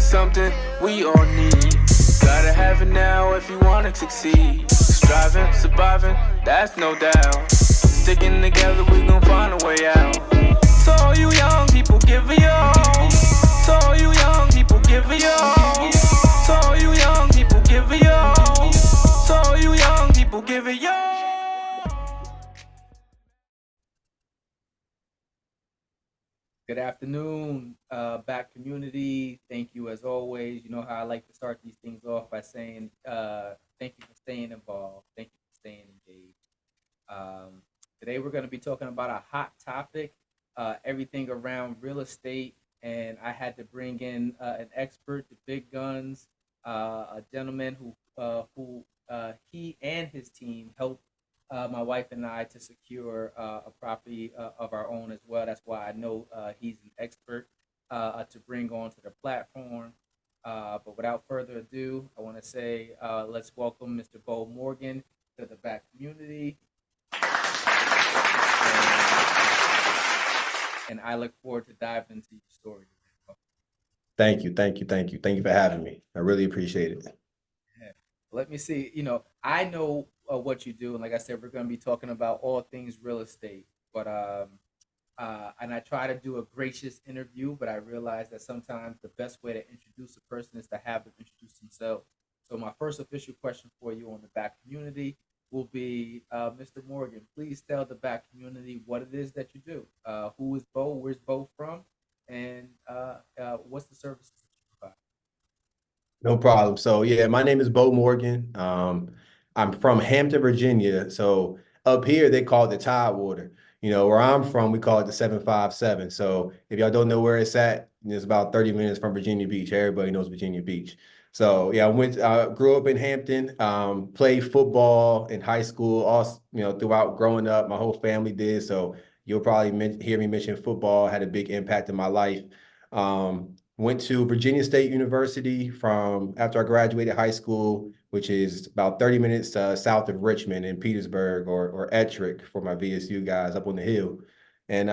something we all need. Gotta have it now if you wanna succeed. Striving, surviving, that's no doubt. Sticking together, we gon' find a way out. To all you young people, give it your all. To all you young people, give it your all. To all you young people, give it your all. To all you young people, give it your all. Good afternoon, back community. Thank you as always. You know how I like to start these things off by saying thank you for staying involved. Thank you for staying engaged. Today we're going to be talking about a hot topic, everything around real estate. And I had to bring in an expert, the big guns, a gentleman who he and his team helped my wife and I to secure a property of our own as well. That's why I know he's an expert to bring onto the platform. But without further ado, I want to say let's welcome Mr. Beau Morgan to the back community. And I look forward to diving into your story. Thank you. Thank you for having me. I really appreciate it. Yeah. Let me see. I know what you do, and like I said, we're going to be talking about all things real estate. But and I try to do a gracious interview, but I realize that sometimes the best way to introduce a person is to have them introduce themselves. So my first official question for you on the back community will be, Mr. Morgan, please tell the back community what it is that you do. Who is Beau? Where's Beau from? And what's the services that you provide? No problem. So yeah, my name is Beau Morgan. I'm from Hampton, Virginia. So up here they call it the Tidewater. Where I'm from, we call it the 757. So if y'all don't know where it's at, it's about 30 minutes from Virginia Beach. Everybody knows Virginia Beach. So yeah, grew up in Hampton, played football in high school, also, throughout growing up, my whole family did. So you'll probably hear me mention football had a big impact in my life. Went to Virginia State University from after I graduated high school, which is about 30 minutes south of Richmond in Petersburg or Ettrick for my VSU guys up on the hill. And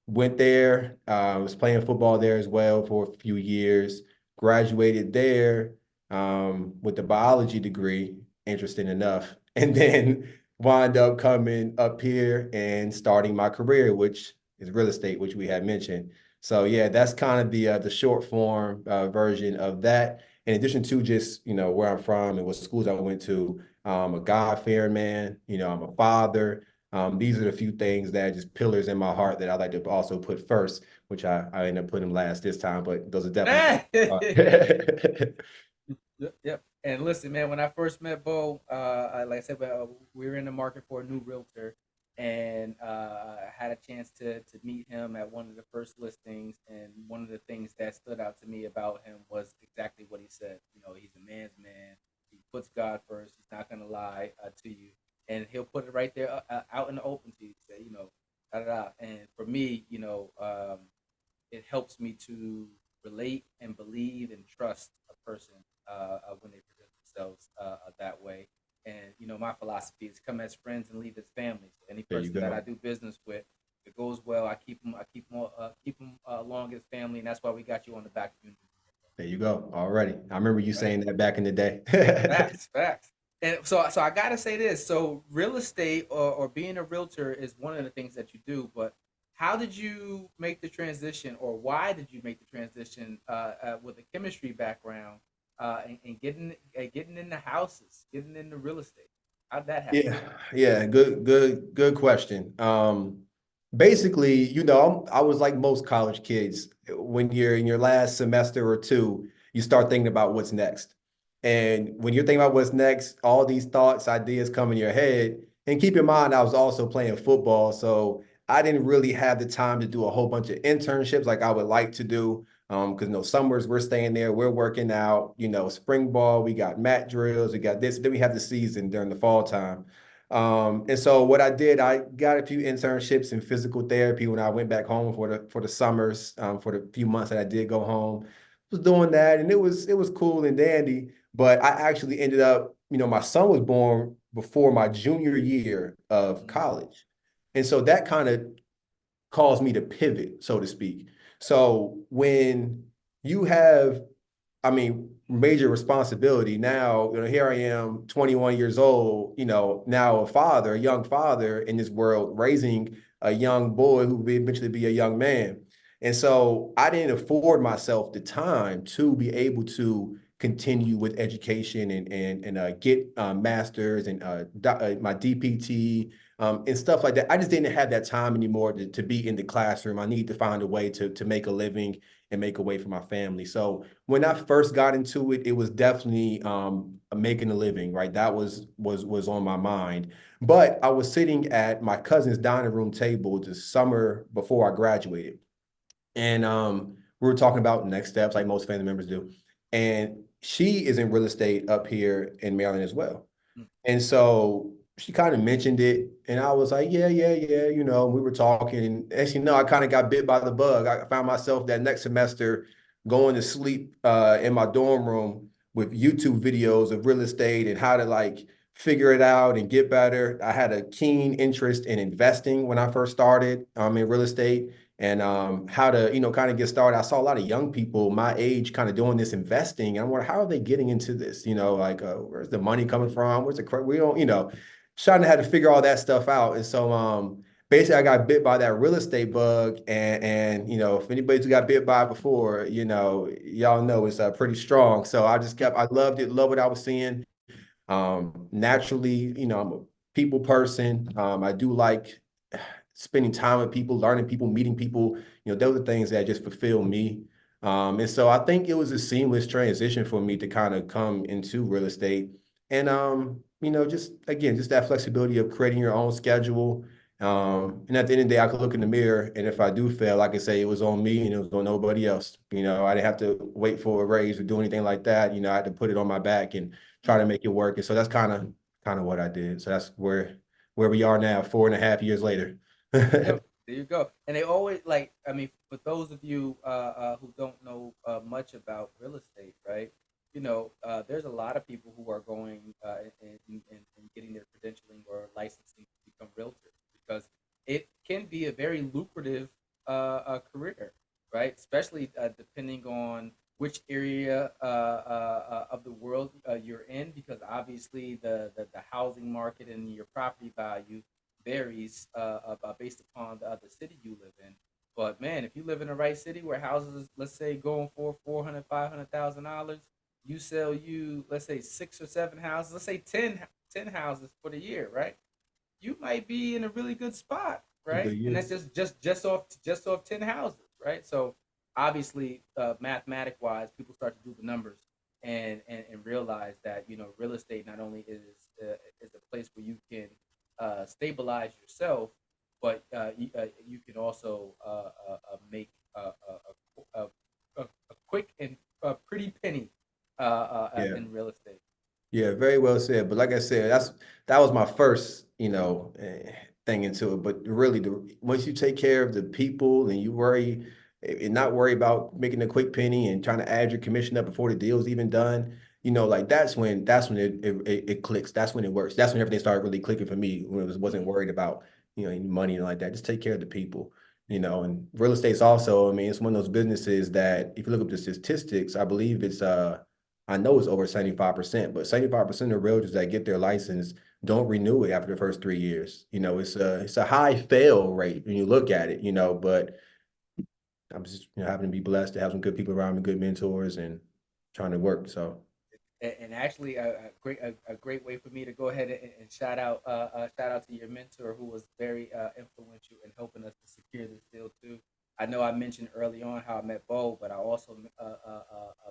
went there, was playing football there as well for a few years, graduated there with a biology degree, interesting enough, and then wound up coming up here and starting my career, which is real estate, which we had mentioned. So yeah, that's kind of the short form version of that. In addition to just where I'm from and what schools I went to, I'm a God-fearing man. I'm a father. These are the few things that are just pillars in my heart that I like to also put first, which I ended up putting last this time, but those are definitely. Yep. And listen, man, when I first met Beau, like I said, we were in the market for a new realtor, and I had a chance to meet him at one of the first listings. And one of the things that stood out to me about him was exactly what he said. He's a man's man. He puts God first. He's not going to lie to you, and he'll put it right there out in the open to you. Say, da da da. And for me, it helps me to relate and believe and trust a person when they present themselves that way. And my philosophy is come as friends and leave as family. So any person that I do business with, if it goes well, I keep them along as family, and that's why we got you on the back community. There you go. Already, I remember you saying that back in the day. Facts. And so I gotta say this. So real estate or being a realtor is one of the things that you do, but how did you make the transition, or why did you make the transition with a chemistry background and getting into houses, getting into real estate? How'd that happen? Yeah. Good question. Basically, I was like most college kids. When you're in your last semester or two, you start thinking about what's next. And when you're thinking about what's next, all these thoughts, ideas come in your head. And keep in mind, I was also playing football, so I didn't really have the time to do a whole bunch of internships like I would like to do. Because summers we're staying there, we're working out, spring ball, we got mat drills, we got this, then we have the season during the fall time. And so what I did, I got a few internships in physical therapy when I went back home for the summers, for the few months that I did go home. Was doing that, and it was cool and dandy. But I actually ended up, my son was born before my junior year of college. And so that kind of caused me to pivot, so to speak. So when you have I mean, major responsibility. Now, here I am, 21 years old, now a father, a young father in this world, raising a young boy who will eventually be a young man. And so I didn't afford myself the time to be able to continue with education and get masters and my DPT and stuff like that. I just didn't have that time anymore to be in the classroom. I need to find a way to make a living and make a way for my family. So when I first got into it, it was definitely making a living, right? That was on my mind. But I was sitting at my cousin's dining room table the summer before I graduated, and we were talking about next steps, like most family members do. And she is in real estate up here in Maryland as well. Mm. And so she kind of mentioned it, and I was like, yeah, yeah, yeah. We were talking, and as you know, I kind of got bit by the bug. I found myself that next semester going to sleep in my dorm room with YouTube videos of real estate and how to like figure it out and get better. I had a keen interest in investing when I first started in real estate and how to, kind of get started. I saw a lot of young people my age kind of doing this investing. And I'm wondering, how are they getting into this? Like, where's the money coming from? Where's the, we don't, trying to have to figure all that stuff out. And so, basically I got bit by that real estate bug. And, if anybody's got bit by it before, y'all know it's pretty strong. So I loved it, love what I was seeing. Naturally, I'm a people person. I do like spending time with people, learning people, meeting people. Those are things that just fulfill me. And so I think it was a seamless transition for me to kind of come into real estate. And just again, just that flexibility of creating your own schedule. And at the end of the day, I could look in the mirror, and if I do fail, I can say it was on me and it was on nobody else. I didn't have to wait for a raise or do anything like that. I had to put it on my back and try to make it work. And so that's kind of what I did. So that's where we are now, 4.5 years later. Yep, there you go. And they always like, I mean, for those of you who don't know much about real estate, right? There's a lot of people who are going and getting their credentialing or licensing to become realtors because it can be a very lucrative career, right? Especially depending on which area of the world you're in, because obviously the housing market and your property value varies based upon the city you live in. But man, if you live in the right city where houses, let's say, going for 400, $500,000, you sell let's say 6 or 7 houses, let's say 10 houses for the year, right? You might be in a really good spot, A right? good And year. that's just off 10 houses, right? So obviously, mathematic wise, people start to do the numbers and realize that real estate not only is a place where you can stabilize yourself, but you can also make a quick and pretty penny Yeah. in real estate. Yeah, very well said. But like I said, that was my first, thing into it. But really, once you take care of the people and you worry and not worry about making a quick penny and trying to add your commission up before the deal's even done, like that's when it clicks. That's when it works. That's when everything started really clicking for me when wasn't Mhm. worried about any money and like that. Just take care of the people. And real estate's also, I mean, it's one of those businesses that if you look up the statistics, I believe I know it's over 75%, but 75% of realtors that get their license don't renew it after the first 3 years. It's a high fail rate when you look at it, but I'm just happen to be blessed to have some good people around me, good mentors, and trying to work. So And actually, a great way for me to go ahead and shout out to your mentor who was very influential in helping us to secure this deal too. I know I mentioned early on how I met Beau, but I also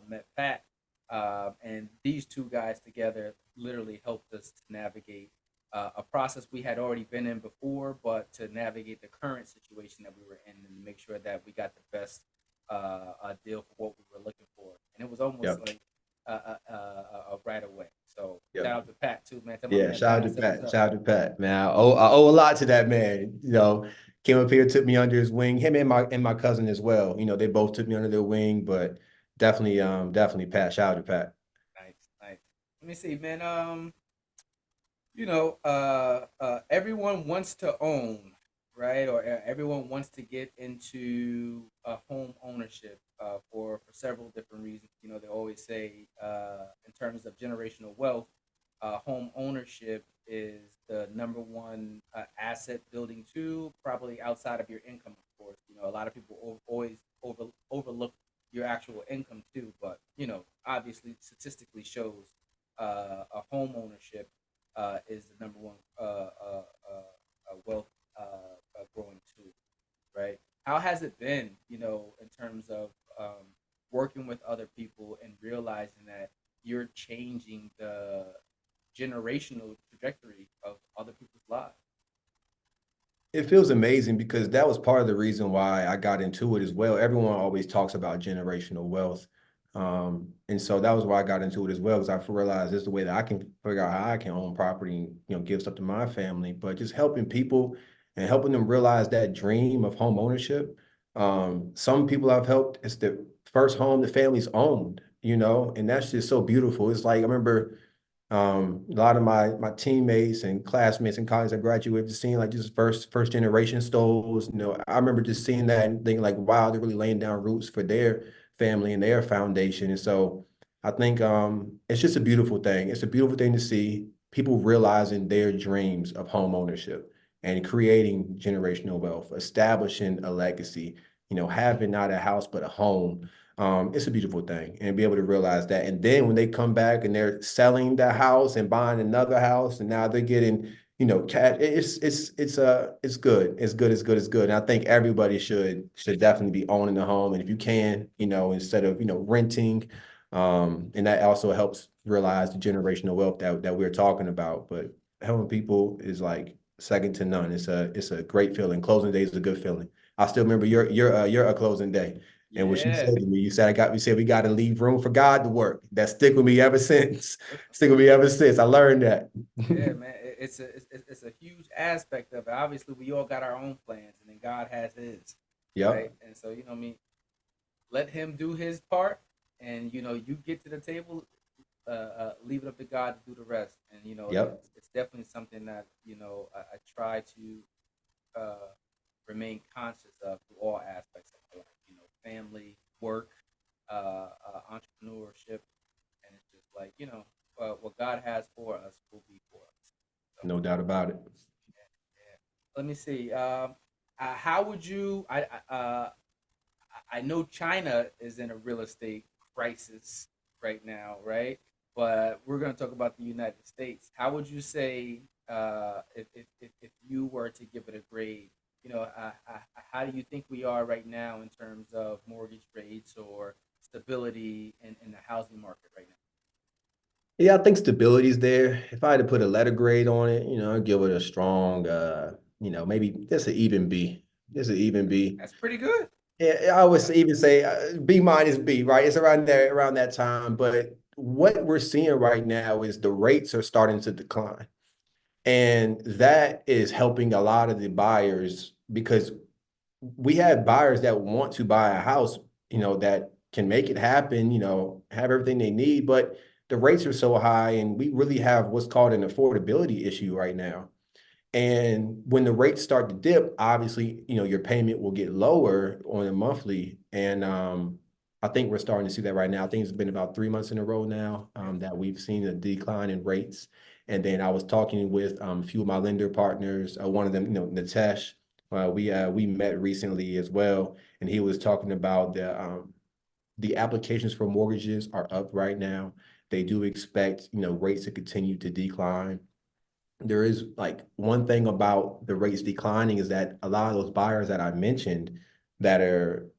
met Pat, and these two guys together literally helped us to navigate a process we had already been in before, but to navigate the current situation that we were in and make sure that we got the best deal for what we were looking for. And it was almost yep, like right away. So yep. shout out to Pat too, man. Tell my Yeah, man shout Pat out I to said what's Pat. up. Shout out to Pat, man. I owe a lot to that man. Came up here, took me under his wing. Him and my cousin as well. They both took me under their wing, but definitely Pat. Shout out to Pat. Nice, nice. Let me see, man. Everyone wants to own, right? Or everyone wants to get into home ownership. for several different reasons. You know, they always say in terms of generational wealth, home ownership is the number one asset building tool, probably outside of your income, of course. You know, a lot of people always overlook your actual income too, but you know, obviously, statistically shows a home ownership is the number one wealth growing tool, right? How has it been, you know, in terms of working with other people and realizing that you're changing the generational trajectory of other people's lives? It feels amazing because that was part of the reason why I got into it as well. Everyone always talks about generational wealth. And so that was why I got into it as well, because I realized this is the way that I can figure out how I can own property and, you know, give stuff to my family, but just helping people and helping them realize that dream of home ownership. Some people I've helped, it's the first home the family's owned, you know, and that's just so beautiful. It's like, I remember a lot of my teammates and classmates and colleagues I graduated just seeing like just first generation stoves. You know, I remember just seeing that and thinking like, wow, they're really laying down roots for their family and their foundation. And so I think it's just a beautiful thing. It's a beautiful thing to see people realizing their dreams of home ownership and creating generational wealth, establishing a legacy, you know, having not a house but a home. It's a beautiful thing and be able to realize that. And then when they come back and they're selling the house and buying another house, and now they're getting, you know, cash. It's good. It's good. It's good. It's good. And I think everybody should definitely be owning the home. And if you can, you know, instead of, you know, renting, and that also helps realize the generational wealth that we're talking about. But helping people is like second to none. It's a great feeling. Closing day is a good feeling. I still remember your a closing day. And what you Yeah, said to me, you said we got to leave room for God to work. That stick with me ever since. Stick with me ever since. I learned that. yeah, man. It's a huge aspect of it. Obviously, we all got our own plans, and then God has His, Yep. right? And so, you know, what I mean, let Him do His part, and you know, you get to the table. Leave it up to God to do the rest. And you know, Yep. it's definitely something that you know I try to remain conscious of through all aspects of my life. You know, family, work, entrepreneurship, and it's just like you know what God has for us will be for us. So No doubt about it. yeah, yeah. Let me see. How would you? I know China is in a real estate crisis right now, right? But we're going to talk about the United States. How would you say if you were to give it a grade? You know, how do you think we are right now in terms of mortgage rates or stability in the housing market right now? Yeah, I think stability is there. If I had to put a letter grade on it, you know, I'd give it a strong, you know, maybe just an even B. Just an even B. That's pretty good. Yeah, I would even say B minus B, right? It's around there, around that time. But what we're seeing right now is the rates are starting to decline. And that is helping a lot of the buyers because we have buyers that want to buy a house, you know, that can make it happen, you know, have everything they need, but the rates are so high and we really have what's called an affordability issue right now. And when the rates start to dip, obviously, you know, your payment will get lower on a monthly. And I think we're starting to see that right now. I think it's been about 3 months in a row now Yes. that we've seen a decline in rates. And then I was talking with a few of my lender partners. One of them, you know, Nitesh. We met recently as well, and he was talking about the applications for mortgages are up right now. They do expect, you know, rates to continue to decline. There is like one thing about the rates declining is that a lot of those buyers that I mentioned that are,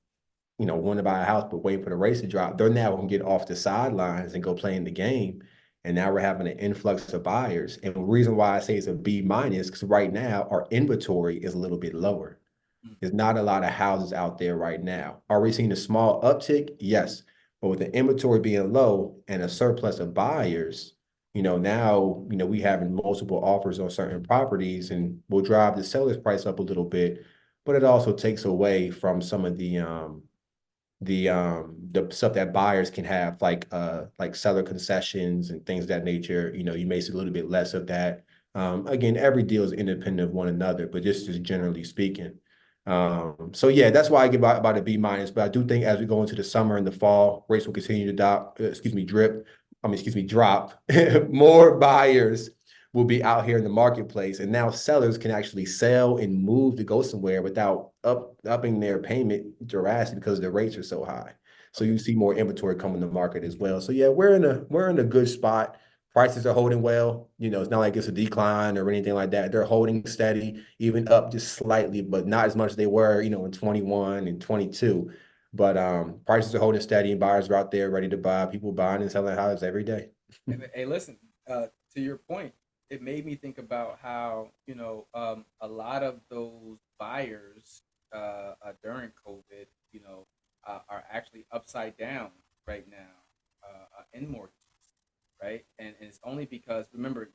you know, want to buy a house but waiting for the rates to drop, they're now going to get off the sidelines and go play in the game. And now we're having an influx of buyers. And the reason why I say it's a B minus, because right now our inventory is a little bit lower. Mm. There's not a lot of houses out there right now. Are we seeing a small uptick? Yes. But with the inventory being low and a surplus of buyers, you know, now, you know, we having multiple offers on certain properties and will drive the seller's price up a little bit, but it also takes away from some of the stuff that buyers can have like seller concessions and things of that nature. You know, you may see a little bit less of that. Again, every deal is independent of one another, but just generally speaking. So yeah, that's why I give about a B minus. But I do think as we go into the summer and the fall, rates will continue to drop. More buyers will be out here in the marketplace, and now sellers can actually sell and move to go somewhere without upping their payment drastically because the rates are so high. So Okay. you see more inventory coming to market as well. So yeah, we're in a good spot. Prices are holding well. It's not like it's a decline or anything like that. They're holding steady, even up just slightly, but not as much as they were, in 21 and 22. But prices are holding steady and buyers are out there ready to buy. People buying and selling houses every day. Hey, listen, to your point, it made me think about how, a lot of those buyers during COVID, are actually upside down right now in mortgages, right? And it's only because, remember,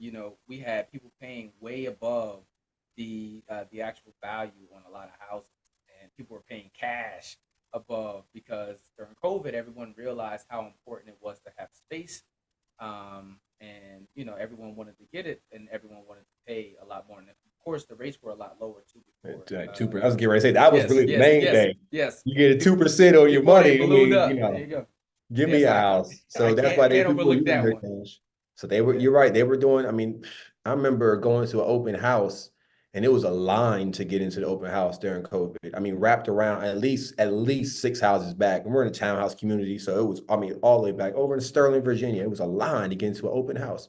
we had people paying way above the actual value on a lot of houses, and people were paying cash above because during COVID, everyone realized how important it was to have space, and everyone wanted to get it, and everyone wanted to pay a lot more. And of course, the rates were a lot lower too before. Like 2%. I was getting ready to say that was Yes, really the yes, main yes, thing. yes. You get a 2% on your Before they money. I ballooned mean, up, there you go. give me Yes, a I house. I So that's why can't people were overlook using that their one. cash. So they were, Yeah. you're right. They were doing, I mean, I remember going to an open house and it was a line to get into the open house during COVID. I mean, wrapped around at least six houses back. And we're in a townhouse community. So it was, I mean, all the way back over in Sterling, Virginia. It was a line to get into an open house.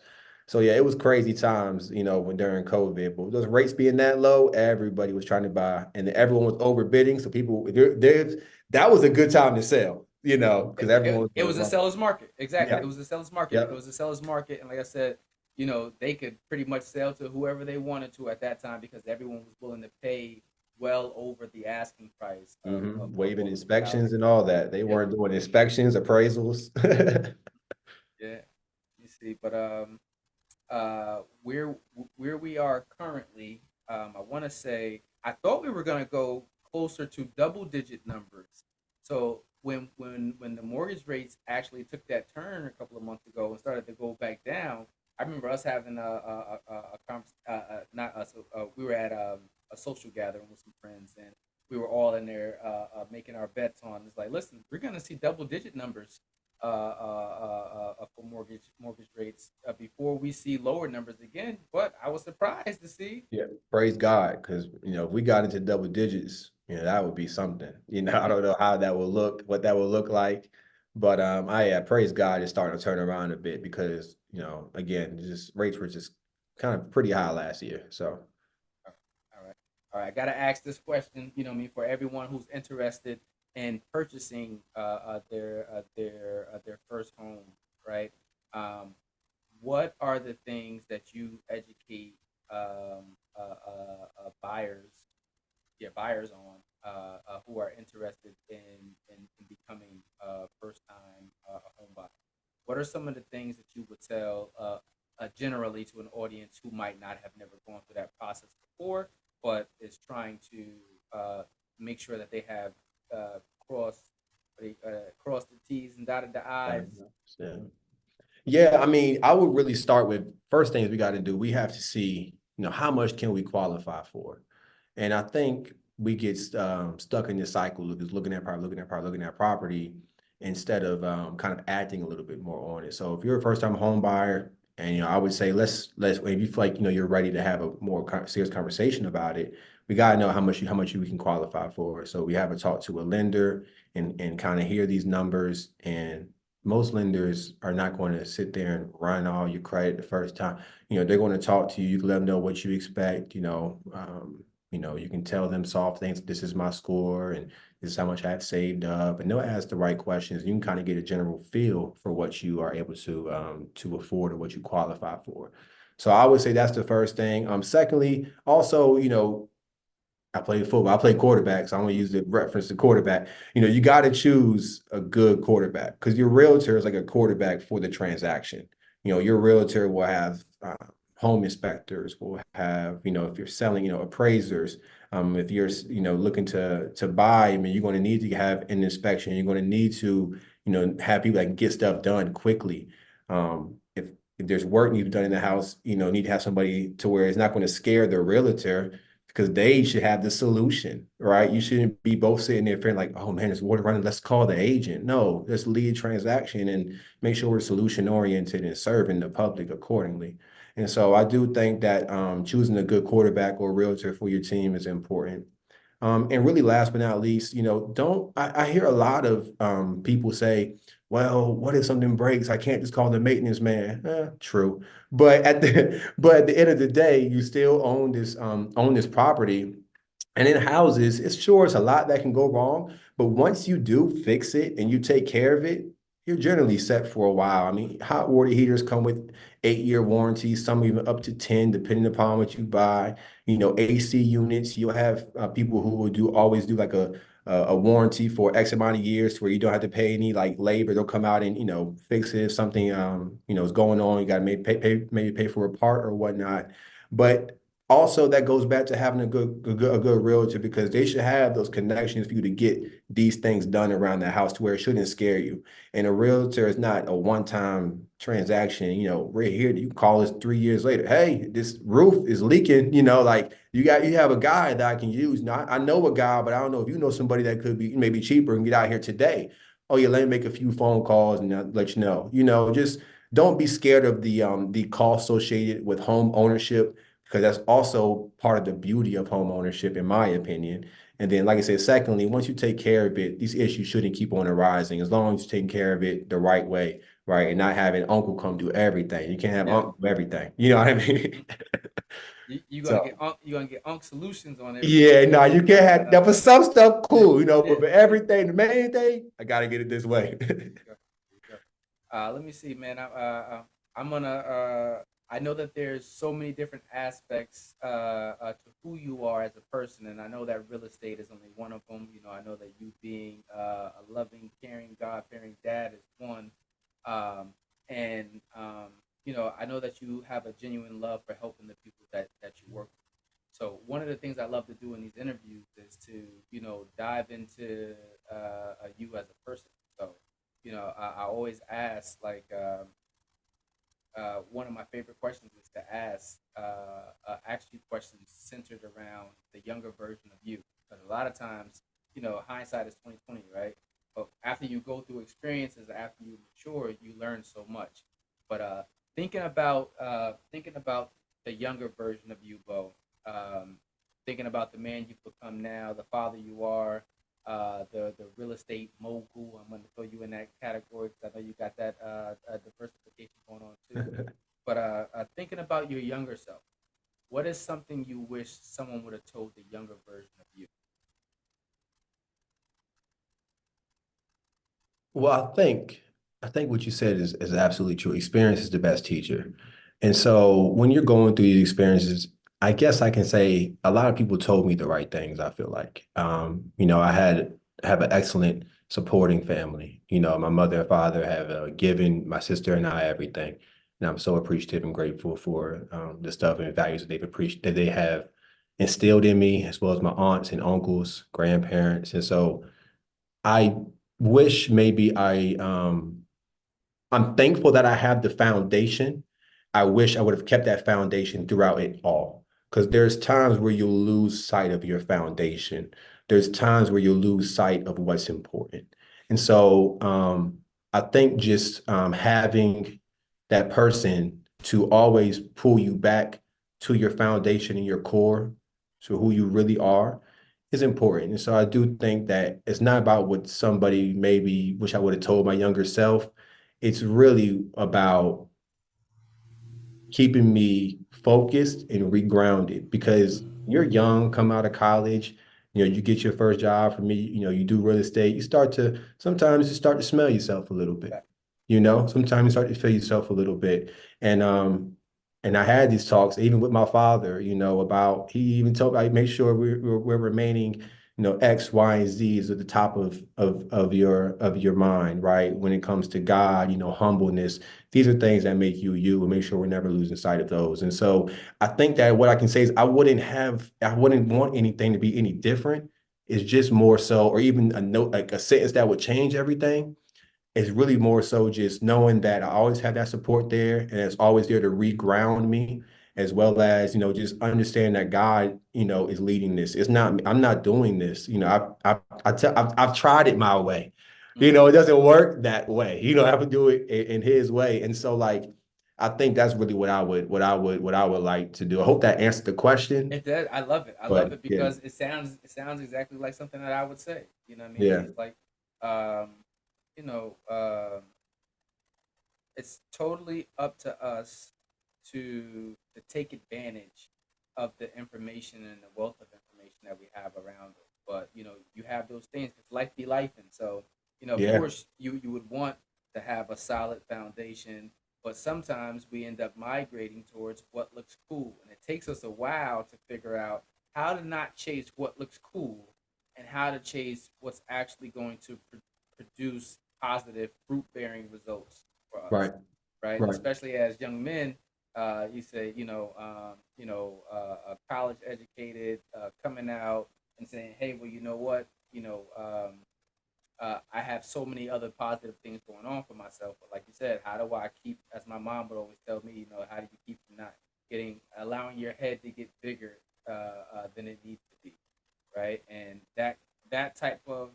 So yeah, it was crazy times, when during COVID. But with those rates being that low, everybody was trying to buy, and everyone was overbidding. So people, that was a good time to sell, because everyone was It going was a right. seller's market. Exactly. Yeah, It was a seller's market. It yeah. was a seller's market. And like I said, they could pretty much sell to whoever they wanted to at that time because everyone was willing to pay well over the asking price of Waiving what was the value. inspections and all that. They Yep. weren't doing inspections, appraisals. Yeah. You see, but where we are currently, I want to say I thought we were going to go closer to double digit numbers. So when the mortgage rates actually took that turn a couple of months ago and started to go back down, I remember us having a conference. Not us. We were at a social gathering with some friends, and we were all in there making our bets on. It's like, listen, we're going to see double digit numbers for mortgage rates before we see lower numbers again. But I was surprised to see. Yeah, praise God, because if we got into double digits, that would be something. I don't know how that will look, what that will look like, but I praise God, it's starting to turn around a bit because again, just rates were just kind of pretty high last year. So All right, all right. I gotta ask this question. For everyone who's interested in purchasing their first home, right? Um, what are the things that you educate buyers, buyers on who are interested in becoming first time home buyers? What are some of the things that you would tell generally to an audience who might not have never gone through that process before, but is trying to make sure that they have uh, crossed crossed the T's and dotted the I's? yeah. Yeah, I mean, I would really start with first things we got to do. We have to see, how much can we qualify for? And I think we get stuck in this cycle of just looking at property instead of kind of acting a little bit more on it. So if you're a first time home buyer, and I would say let's if you feel like you're ready to have a more serious conversation about it, we gotta know how much you can qualify for. So we have a talk to a lender and kind of hear these numbers. And most lenders are not going to sit there and run all your credit the first time. They're going to talk to you. You can let them know what you expect. You can tell them soft things. This is my score, and this is how much I have saved up. And they'll ask the right questions. You can kind of get a general feel for what you are able to afford or what you qualify for. So I would say that's the first thing. Secondly, also, I play football. I play quarterback, so I'm gonna use the reference to quarterback. You got to choose a good quarterback because your realtor is like a quarterback for the transaction. Your realtor will have home inspectors, will have if you're selling, appraisers. If you're looking to buy, I mean, you're going to need to have an inspection. You're going to need to have people that can get stuff done quickly. If there's work needs to be done in the house, need to have somebody to where it's not going to scare the realtor because they should have the solution, right? You shouldn't be both sitting there feeling like, oh man, there's water running. Let's call the agent. No, let's lead transaction and make sure we're solution oriented and serving the public accordingly. And so I do think that choosing a good quarterback or realtor for your team is important. And really, last but not least, don't I hear a lot of people say, well, what if something breaks? I can't just call the maintenance man. True. But at the end of the day, you still own this property. And in houses, it's a lot that can go wrong, but once you do fix it and you take care of it, you're generally set for a while. I mean, hot water heaters come with 8-year warranties, some even up to 10, depending upon what you buy. AC units, you'll have people who will always do like a warranty for X amount of years where you don't have to pay any like labor. They'll come out and, fix it if something, is going on. You got to maybe pay for a part or whatnot. But also, that goes back to having a good realtor because they should have those connections for you to get these things done around the house to where it shouldn't scare you. And a realtor is not a one-time transaction. Right here, you call us 3 years later. Hey, this roof is leaking. Like you have a guy that I can use. Now, I know a guy, but I don't know if you know somebody that could be maybe cheaper and get out here today. Oh yeah, let me make a few phone calls and I'll let you know. Just don't be scared of the cost associated with home ownership because that's also part of the beauty of home ownership, in my opinion. And then, like I said, secondly, once you take care of it, these issues shouldn't keep on arising as long as you're taking care of it the right way, right? And not having uncle come do everything. You can't have Yeah. uncle do everything. You know what I mean? You gonna get So you gonna get Unk solutions on everything yeah, too. no, you can't have that for some stuff, Yeah, cool, but yeah, for everything, the main thing, I gotta get it this way. yeah. Let me see, man. I'm gonna. I know that there's so many different aspects to who you are as a person, and I know that real estate is only one of them. I know that you being a loving, caring, God-fearing dad is one, and I know that you have a genuine love for helping the people that you work with. So one of the things I love to do in these interviews is to dive into you as a person. So I always ask like one of my favorite questions is to ask you questions centered around the younger version of you. Because a lot of times, hindsight is 2020, right? But after you go through experiences, after you mature, you learn so much. But thinking about the younger version of you, Bo, um, thinking about the man you've become now, the father you are, the real estate mogul. I'm going to throw you in that category because I know you got that diversification going on too. But thinking about your younger self, what is something you wish someone would have told the younger version of you? Well, I think what you said is absolutely true. Experience is the best teacher. And so when you're going through these experiences, I guess I can say a lot of people told me the right things, I feel like. I have an excellent supporting family. My mother and father have given my sister and I everything. And I'm so appreciative and grateful for the stuff and values that they have instilled in me, as well as my aunts and uncles, grandparents. And so I wish maybe I'm thankful that I have the foundation. I wish I would have kept that foundation throughout it all. Because there's times where you'll lose sight of your foundation. There's times where you'll lose sight of what's important. And so I think just having that person to always pull you back to your foundation and your core, to who you really are, is important. And so I do think that it's not about what somebody maybe wish I would have told my younger self. It's really about keeping me focused and regrounded because you're young, come out of college, you get your first job from me, you do real estate, sometimes you start to smell yourself a little bit, sometimes you start to feel yourself a little bit. And I had these talks even with my father, about he even told me, make sure we're remaining, X, Y, and Z is at the top of your mind, right? When it comes to God, humbleness, these are things that make you you and make sure we're never losing sight of those. And so I think that what I can say is I wouldn't want anything to be any different. It's just more so, or even a note, like a sentence that would change everything. It's really more so just knowing that I always have that support there and it's always there to reground me as well as, just understand that God, is leading this. It's not, I'm not doing this. I've tried it my way. It doesn't work that way. I have to do it in his way. And so like, I think that's really what I would like to do. I hope that answered the question. It does. I love it. I love But it yeah, because it sounds exactly like something that I would say. You know what I mean? yeah, It's like, um, you know, it's totally up to us to take advantage of the information and the wealth of information that we have around us. But you have those things because life be life, and so of yeah, course, you would want to have a solid foundation. But sometimes we end up migrating towards what looks cool, and it takes us a while to figure out how to not chase what looks cool and how to chase what's actually going to produce positive fruit bearing results for us, right, right? right. Especially as young men, you say, college educated, coming out and saying, hey, well, you know what, I have so many other positive things going on for myself. But like you said, how do I keep, as my mom would always tell me, how do you keep from not allowing your head to get bigger than it needs to be, right? And that type of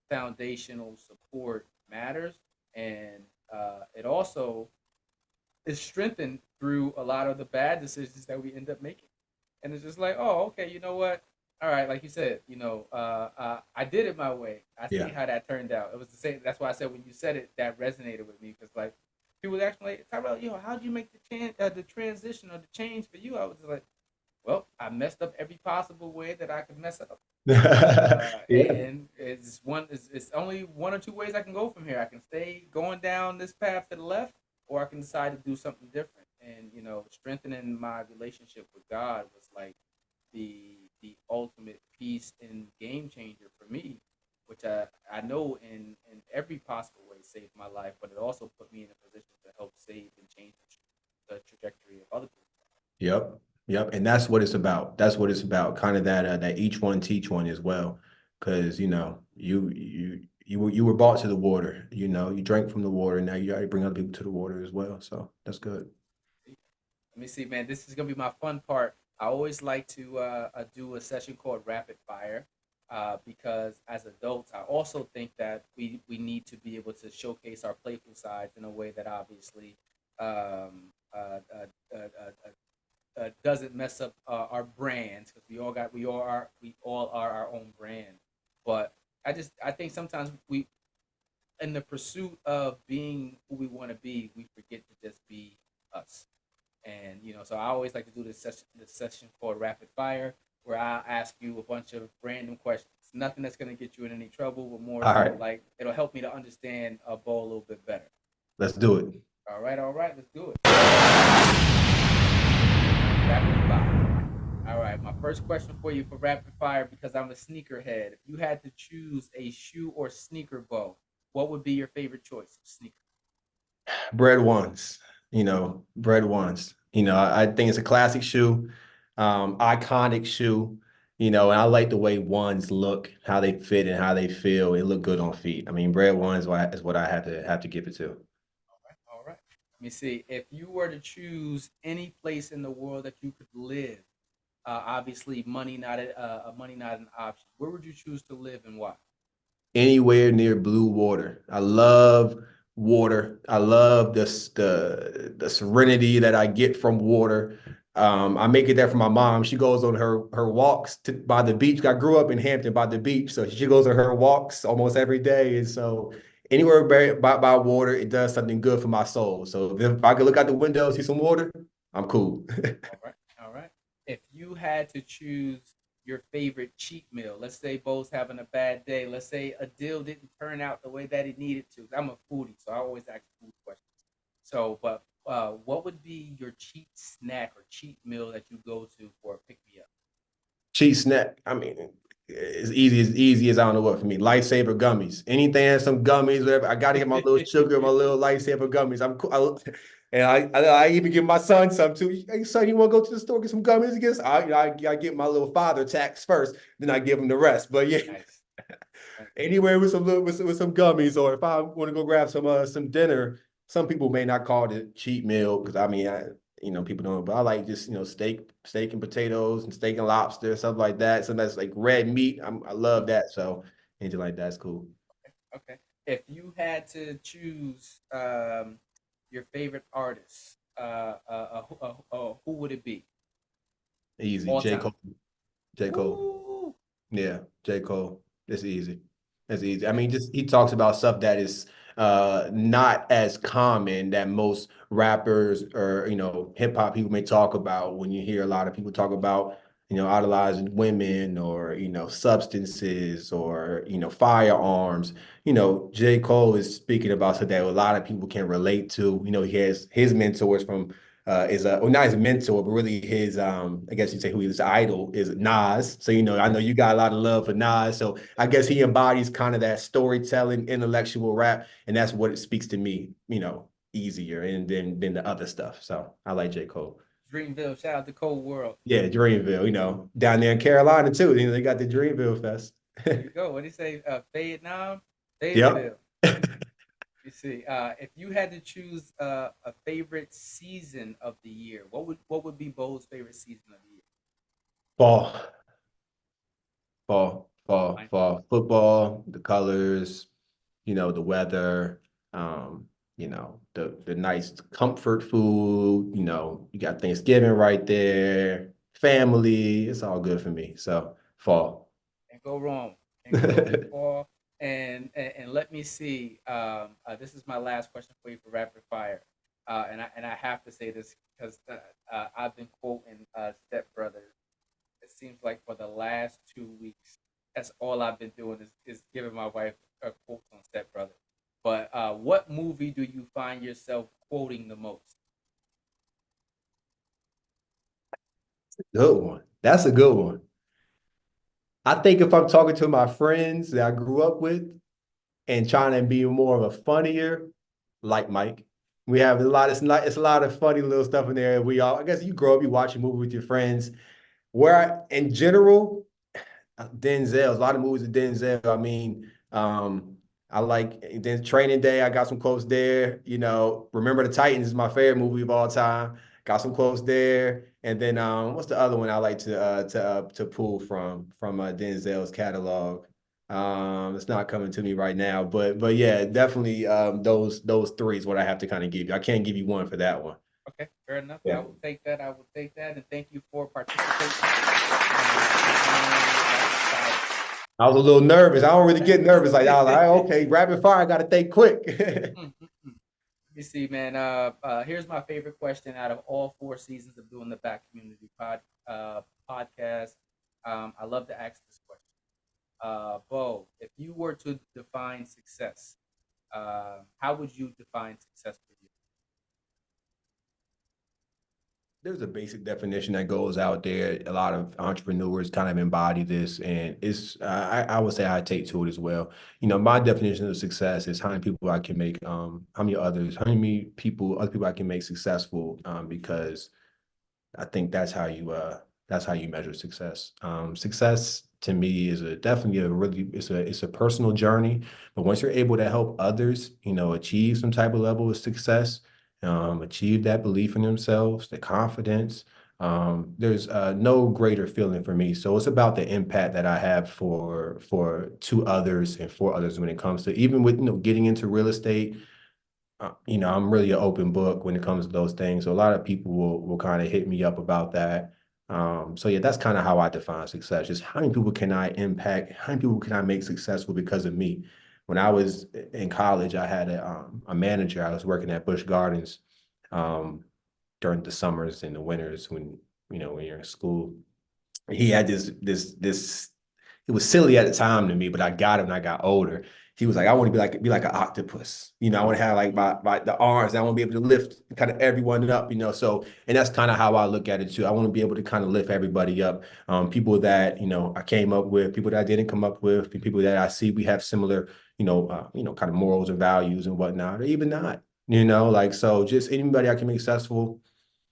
foundational support matters, and it also is strengthened through a lot of the bad decisions that we end up making. And it's just like, oh, okay, you know what? All right, like you said, I did it my way. I see Yeah. how that turned out. It was the same. That's why I said when you said it, that resonated with me because like people ask me, like, Tyrell, how did you make the transition or the change for you? I was just like, well, I messed up every possible way that I could mess up. Yeah. And it's only one or two ways I can go from here. I can stay going down this path to the left, or I can decide to do something different. And strengthening my relationship with God was like the ultimate piece and game changer for me, which I know in every possible way saved my life, but it also put me in a position to help save and change the trajectory of other people. Yep. Yep. And that's what it's about. That's what it's about. Kind of that each one teach one as well. Because, you were brought to the water, you drank from the water. Now you got to bring other people to the water as well. So that's good. Let me see, man. This is gonna be my fun part. I always like to do a session called rapid fire because as adults, I also think that we need to be able to showcase our playful sides in a way that obviously um, uh, uh, uh, doesn't mess up our brands because we all are our own brand. But I think sometimes we in the pursuit of being who we want to be, we forget to just be us. And so I always like to do this session called rapid fire, where I ask you a bunch of random questions. Nothing that's gonna get you in any trouble, but more All so right. like it'll help me to understand a ball a little bit better. Let's do it. All right, let's do it. Rapid fire. All right, my first question for you for rapid fire, because I'm a sneakerhead. If you had to choose a shoe or sneaker, Bo, what would be your favorite choice of sneaker? Bread ones, bread ones. I think it's a classic shoe, iconic shoe, and I like the way ones look, how they fit and how they feel. It look good on feet. I mean, bread ones is what I have to give it to. All right, all right. Let me see. If you were to choose any place in the world that you could live, obviously money not an option. Where would you choose to live and why? Anywhere near blue water. I love water. I love the serenity that I get from water. I make it that for my mom. She goes on her walks by the beach. I grew up in Hampton by the beach, so she goes on her walks almost every day. And so anywhere by water, it does something good for my soul. So if I can look out the window, see some water, I'm cool. All right, all right. If you had to choose your favorite cheat meal, let's say Bo's having a bad day. Let's say a deal didn't turn out the way that it needed to. I'm a foodie, so I always ask food questions. So, but what would be your cheat snack or cheat meal that you go to for a pick me up? Cheese snack. I mean, as I don't know what for me. Lifesaver gummies. Anything has some gummies, whatever. I got to get my little sugar, my little lifesaver gummies. I'm cool. And I even give my son some too. Hey, son, you want to go to the store get some gummies? I get my little father tax first, then I give him the rest. But yeah, Nice. Nice. anywhere with some gummies, or if I want to go grab some dinner, some people may not call it a cheat meal because I mean people don't, but I like just, steak and potatoes and steak and lobster, stuff like that. Something that's like red meat. I love that. So anything like that's cool. Okay. If you had to choose your favorite artist, who would it be Easy. all J. time? Cole. J. Cole. Ooh, Yeah, J. Cole. It's easy. It's easy. I okay. mean, just he talks about stuff that is not as common that most rappers or hip hop people may talk about. When you hear a lot of people talk about idolizing women or substances or firearms. J. Cole is speaking about something that a lot of people can relate to. He has his mentors from is well, not his mentor, but really his I guess you'd say who his idol is Nas. So I know you got a lot of love for Nas. So I guess he embodies kind of that storytelling, intellectual rap, and that's what it speaks to me, easier and than the other stuff. So I like J. Cole. Dreamville, shout out to Cold World. Yeah, Dreamville, down there in Carolina too. They got the Dreamville Fest. There you go. What do you say? Vietnam, Yep. Fayetteville. You see, if you had to choose a favorite season of the year, what would be Bo's favorite season of the year? Fall, fall, fall, Fine. fall. Football, the colors, the weather, the nice comfort food, you got Thanksgiving right there, family, it's all good for me. So fall. Can't go wrong. Can't go wrong with fall. And let me see. This is my last question for you for rapid fire. And I have to say this because I've been quoting Step Brothers. It seems like for the last 2 weeks, that's all I've been doing is giving my wife quotes on Step Brothers. But what movie do you find yourself quoting the most? Good one. That's a good one. I think if I'm talking to my friends that I grew up with and trying to be more of a funnier, like Mike, we have a lot. It's a lot of funny little stuff in there. I guess you grow up, you watch a movie with your friends. In general, Denzel, a lot of movies with Denzel. I mean, I like then Training Day. I got some quotes there. Remember the Titans is my favorite movie of all time. Got some quotes there. And then what's the other one I like to pull from Denzel's catalog? It's not coming to me right now, but yeah, definitely those three is what I have to kind of give you. I can't give you one for that one. Okay, fair enough. I Yeah. will take that. I will take that, and thank you for participating in rapid fire. I was a little nervous. I don't really get nervous like that. I was like, okay, rapid fire, I gotta think quick. Mm, mm, mm. You see, man. Here's my favorite question out of all 4 seasons of doing the Back Community podcast. I love to ask this question. Bo, if you were to define success, how would you define success for you? There's a basic definition that goes out there. A lot of entrepreneurs kind of embody this, and I would say I take to it as well. My definition of success is how many people I can make, how many people, other people I can make successful, because I think that's how you measure success. Success to me is definitely it's a personal journey. But once you're able to help others, achieve some type of level of success, achieve that belief in themselves, the confidence, there's no greater feeling for me. So it's about the impact that I have for to others and for others when it comes to even with getting into real estate. I'm really an open book when it comes to those things. So a lot of people will kind of hit me up about that. So yeah, that's kind of how I define success. Just how many people can I impact? How many people can I make successful because of me? When I was in college, I had a manager. I was working at Busch Gardens um, during the summers and the winters when you're in school. He had this it was silly at the time to me, but I got him when I got older. He was like, I want to be like an octopus. I want to have like my the arms. I want to be able to lift kind of everyone up, So, and that's kind of how I look at it too. I want to be able to kind of lift everybody up. People that, I came up with, people that I didn't come up with, people that I see we have similar, kind of morals and values and whatnot, or even not, like so just anybody I can make successful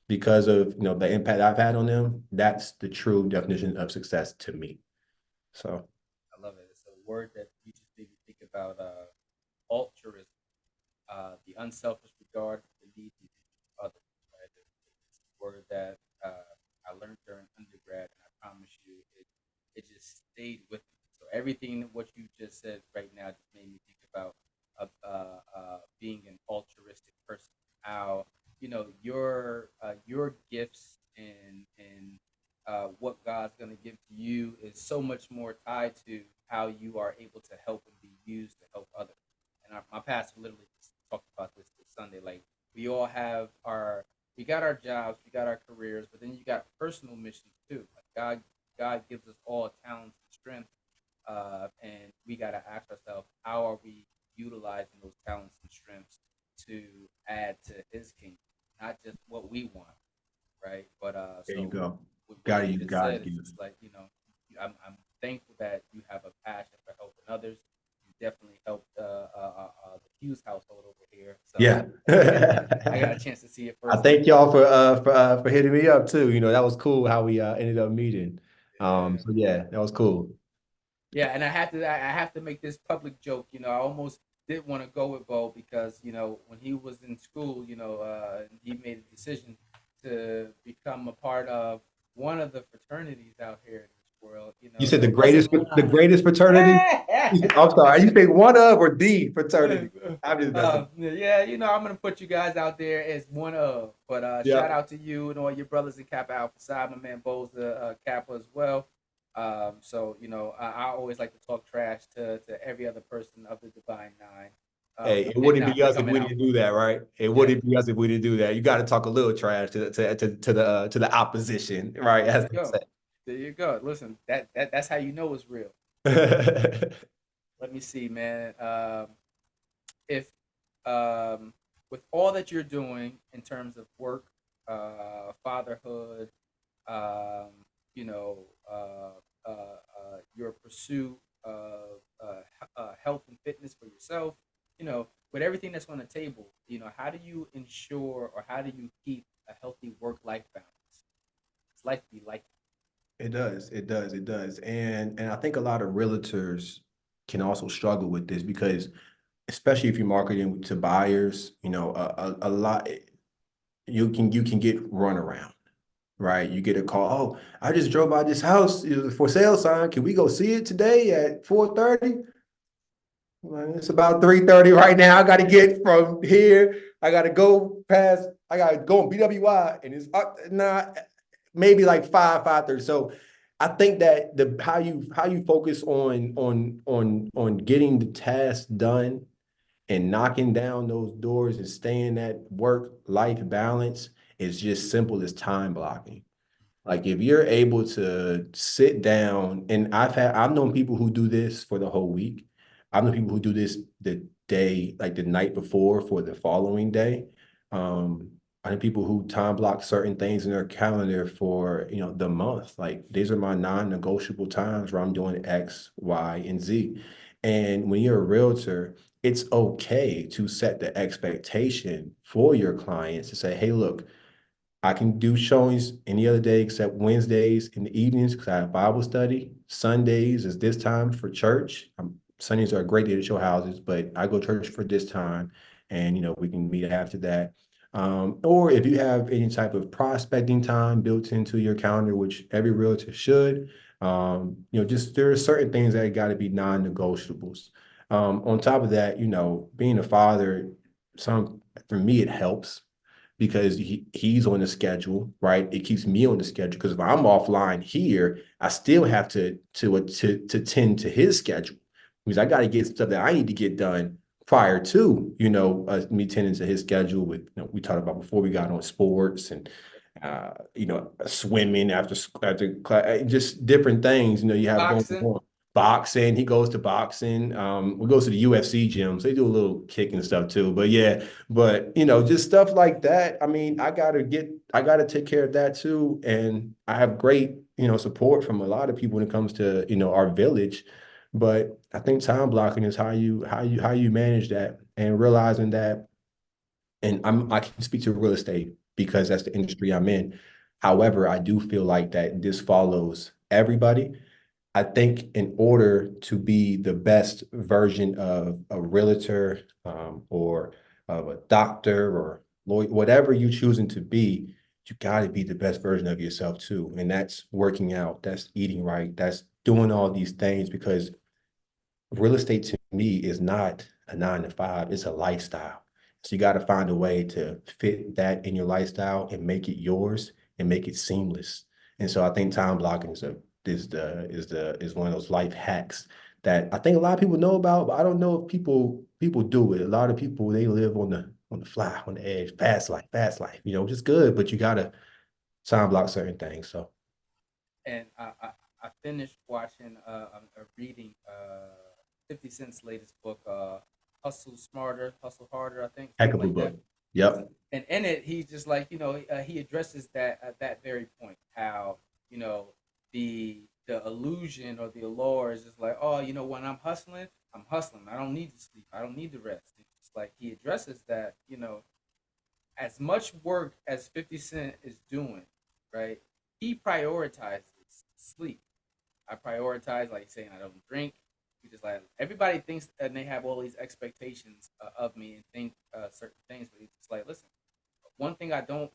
because of the impact I've had on them. That's the true definition of success to me. So I love it. It's a word that you just made me think about altruism, the unselfish regard for the needs of others. Right? word that I learned during undergrad, and I promise you, it just stayed with me. So everything what you just said right now just made me think about being an altruistic person. How your gifts and what God's going to give to you is so much more tied to how you are able to help and be used to help others. And my pastor literally just talked about this Sunday. Like we all have we got our jobs, we got our careers, but then you got personal missions too. Like God gives us all talents and strength, and we got to ask ourselves, how are we utilizing those talents and strengths to add to His kingdom, not just what we want, right? But There you so go. with what Gotta you use just God's said, it's gift. just like I'm thankful that you have a passion for helping others. You definitely helped the Hughes household over here, so Yeah. I got a chance to see it I firsthand. thank y'all for hitting me up too. That was cool how we ended up meeting. Yeah, So yeah, that was cool. yeah, and I have to make this public joke. I almost didn't want to go with Bo because when he was in school, he made a decision to become a part of one of the fraternities out here in this world. You said It wasn't the mine. greatest fraternity? I'm sorry. You think one of or the fraternity? I'm just messing. Yeah, I'm gonna put you guys out there as one of. But shout Yeah. out to you and all your brothers in Kappa Alpha Psi. My man Bo's the Kappa as well. So I always like to talk trash to every other person of the Divine Nine, Hey, when it they're wouldn't not be us if becoming we didn't alpha. do that, right? It Yeah, wouldn't be us if we didn't do that. You got to talk a little trash to the opposition, right? there As you go. There you go. Listen, that's how you know it's real. they say. Let me see, man. If with all that you're doing in terms of work, fatherhood, um, you know, your pursuit of health and fitness for yourself, with everything that's on the table, how do you ensure or how do you keep a healthy work-life balance? It's life be like. It does. It does. It does. And I think a lot of realtors can also struggle with this because especially if you're marketing to buyers, a lot you can get run around, right? You get a call, oh, I just drove by this house, it was a for sale sign. Can we go see it today at 4:30? Well, it's about 3:30 right now. I got to get from here. I got to go past. I got to go on BWI, and it's not maybe like 5:30. So I think that the how you focus on getting the task done and knocking down those doors and staying that work-life balance is just simple as time blocking. Like if you're able to sit down, and I've known people who do this for the whole week. I've known people who do this the day, like the night before for the following day. I know people who time block certain things in their calendar for, the month. Like these are my non-negotiable times where I'm doing X, Y, and Z. And when you're a realtor, it's okay to set the expectation for your clients to say, hey, look, I can do showings any other day except Wednesdays in the evenings because I have Bible study. Sundays is this time for church. Sundays are a great day to show houses, but I go to church for this time, and we can meet after that. Or if you have any type of prospecting time built into your calendar, which every realtor should, just there are certain things that got to be non-negotiables. On top of that, being a father, for me it helps because he's on the schedule, right? It keeps me on the schedule because if I'm offline here, I still have to tend to his schedule because I got to get stuff that I need to get done prior to me tending to his schedule. With we talked about before we got on sports and swimming after class, just different things you have going Boxing. on. Boxing, he goes to boxing. We go to the UFC gyms. They do a little kicking stuff too. But yeah, but just stuff like that. I mean, I gotta take care of that too. And I have great, support from a lot of people when it comes to, our village. But I think time blocking is how you manage that and realizing that, and I can speak to real estate because that's the industry I'm in. However, I do feel like that this follows everybody. I think in order to be the best version of a realtor, or of a doctor or lawyer, whatever you're choosing to be, you got to be the best version of yourself too. And that's working out, that's eating right, that's doing all these things because real estate to me is not a 9 to 5, it's a lifestyle. So you got to find a way to fit that in your lifestyle and make it yours and make it seamless. And so I think time blocking is one of those life hacks that I think a lot of people know about, but I don't know if people do it. A lot of people they live on the fly, on the edge, fast life, which is good, but you gotta time block certain things. So And I finished watching reading 50 Cent's latest book, Hustle Smarter, Hustle Harder, I think, heck something of a like book. that. Listen, Yep. and in it, he's just like, he addresses that at that very point, how, you know, the illusion or the allure is just like, oh, when I'm hustling, I'm hustling. I don't need to sleep. I don't need to rest. It's just like he addresses that, as much work as 50 Cent is doing, right? He prioritizes sleep. I prioritize, like saying I don't drink. He just like everybody thinks and they have all these expectations of me and think certain things, but he's just like, listen, one thing I don't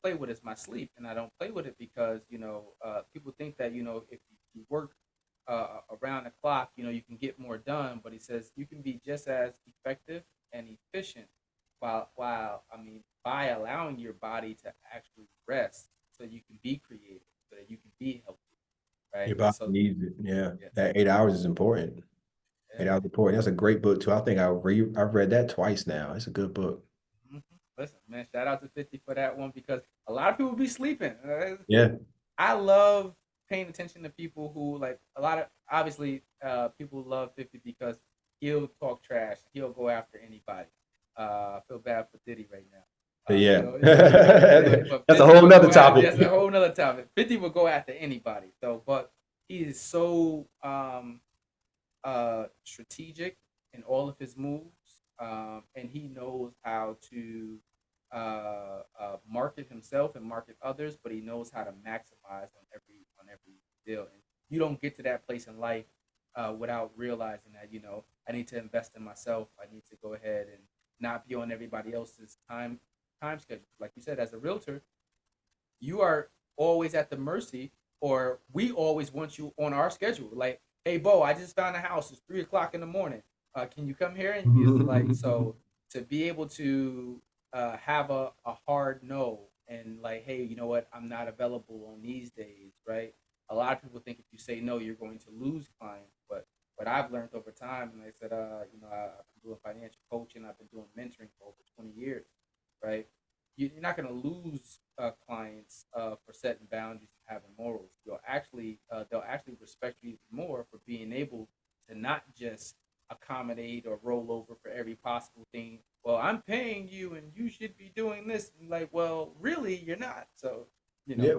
play with is my sleep, and I don't play with it because people think that if you work around the clock, you can get more done. But he says you can be just as effective and efficient while I mean by allowing your body to actually rest, so you can be creative, so that you can be healthy, right? Your And body so needs it. Yeah. yeah, That 8 hours is important. yeah, 8 hours is important. That's a great book too. I think I've read that twice now. It's a good book. hmm listen, man, shout out to 50 for that one because a lot of people be sleeping. Yeah. I love paying attention to people who like a lot of obviously people love 50 because he'll talk trash. He'll go after anybody. I feel bad for Diddy right now. Yeah. But That's a 50 whole will nother go at topic. that's a whole nother topic. 50 will go after anybody. So, but he is so strategic in all of his moves, and he knows how to market himself and market others, but he knows how to maximize on every deal. And you don't get to that place in life without realizing that I need to invest in myself. I need to go ahead and not be on everybody else's time schedule. Like you said, as a realtor, you are always at the mercy, or we always want you on our schedule. Like, hey, Bo, I just found a house. It's 3 o'clock in the morning. Can you come here? And it's like, so to be able to have a hard no and like, hey, you know what? I'm not available on these days, right? A lot of people think if you say no, you're going to lose clients. But what I've learned over time, and I said, I've been doing financial coaching, I've been doing mentoring for over 20 years, right? You're not going to lose clients for setting boundaries and having morals. They'll actually respect you even more for being able to not just accommodate or roll over for every possible thing. Well, I'm paying you and you should be doing this. And like, well, really, you're not. So, Yeah,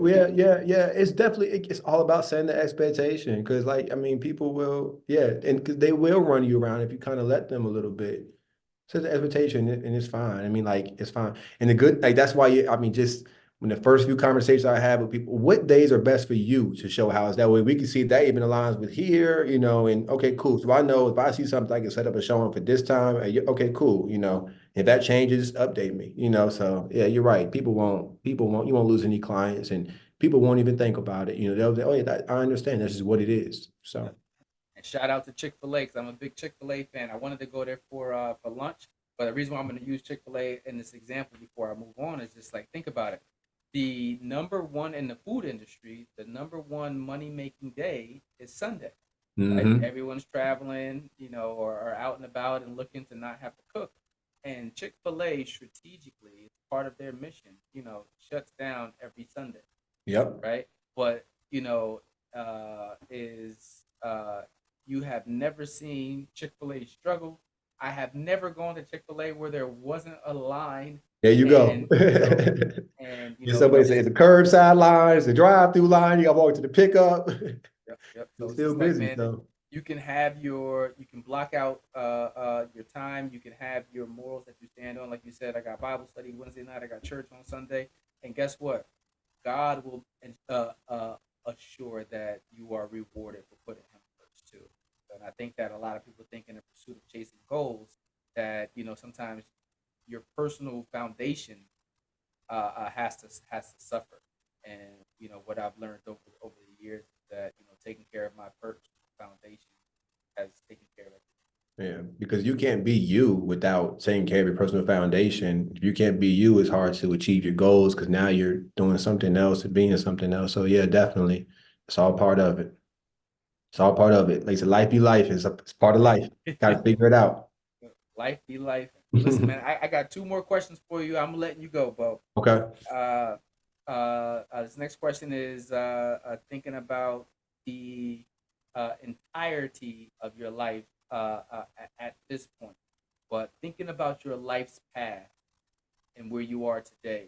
yeah. It's definitely it's all about setting the expectation because, like, I mean, people will, yeah, and because they will run you around if you kind of let them a little bit. Set the expectation and it's fine. I mean, like, it's fine. And the good, like, that's why I mean, just when the first few conversations I have with people, what days are best for you to show how it's that way? We can see that even aligns with here, and okay, cool. So I know if I see something, I can set up a showing for this time. Okay, cool. If that changes, update me, So yeah, you're right. You won't lose any clients and people won't even think about it. They'll say, oh yeah, I understand. This is what it is. yeah. So, And shout out to Chick Fil A because I'm a big Chick Fil A fan. I wanted to go there for lunch, but the reason why I'm going to use Chick Fil A in this example before I move on is just like think about it. The number one in the food industry, the number one money making day is Sunday, right? hmm Everyone's traveling, or out and about and looking to not have to cook. And Chick Fil A strategically, as part of their mission, shuts down every Sunday, Yep. right? But is you have never seen Chick Fil A struggle. I have never gone to Chick Fil A where there wasn't a line, There you go. and If somebody says the curbside line, it's the drive-through line, you got to walk to the pickup. yep, yep. So It's it's still just like, busy, man, so. you can block out your time. You can have your morals that you stand on. Like you said, I got Bible study Wednesday night. I got church on Sunday, and guess what? God will assure that you are rewarded for putting Him first too. And I think that a lot of people think in the pursuit of chasing goals that sometimes your personal foundation has to suffer. And what I've learned over the years is that taking care of my personal foundation has taken care of it. Yeah, because you can't be you without taking care of your personal foundation. If you can't be you, it's hard to achieve your goals because now you're doing something else and being something else. So yeah, definitely, it's all part of it. It's all part of it. Like I said, life be life. It's part of life. Got to figure it out. Life be life. Listen, man, I got two more questions for you. I'm letting you go, Bo. Okay. Uh, this next question is thinking about the entirety of your life at this point, but thinking about your life's path and where you are today.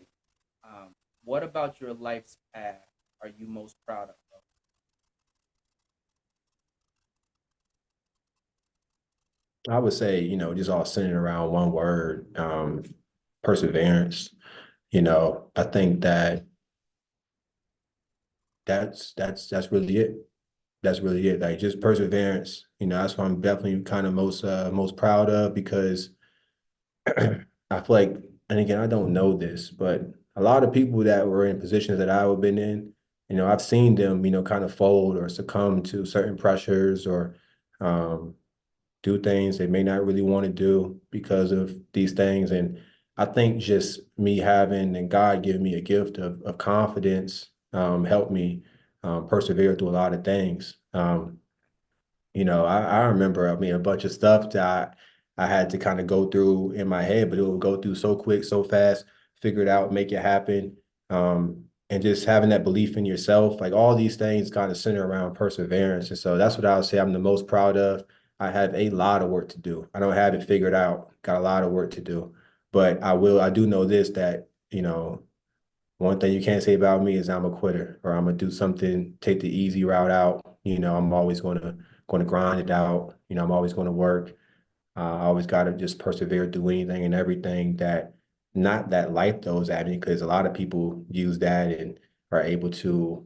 What about your life's path are you most proud of? I would say, just all centered around one word, perseverance. I think that that's really it. That's really it. Like just perseverance. That's what I'm definitely kind of most proud of because I feel like, and again, I don't know this, but a lot of people that were in positions that I've been in, I've seen them, kind of fold or succumb to certain pressures or um, do things they may not really want to do because of these things. And I think just me having and God giving me a gift of confidence helped me persevere through a lot of things. I remember, I mean, a bunch of stuff that I had to kind of go through in my head, but it would go through so quick, so fast, figure it out, make it happen. And just having that belief in yourself, like all these things kind of center around perseverance. And so that's what I would say I'm the most proud of. I have a lot of work to do. I don't have it figured out, got a lot of work to do. But I do know this that, one thing you can't say about me is I'm a quitter or I'm gonna do something, take the easy route out. I'm always gonna grind it out. I'm always gonna work. I always gotta just persevere through anything and everything that not that life throws at me because a lot of people use that and are able to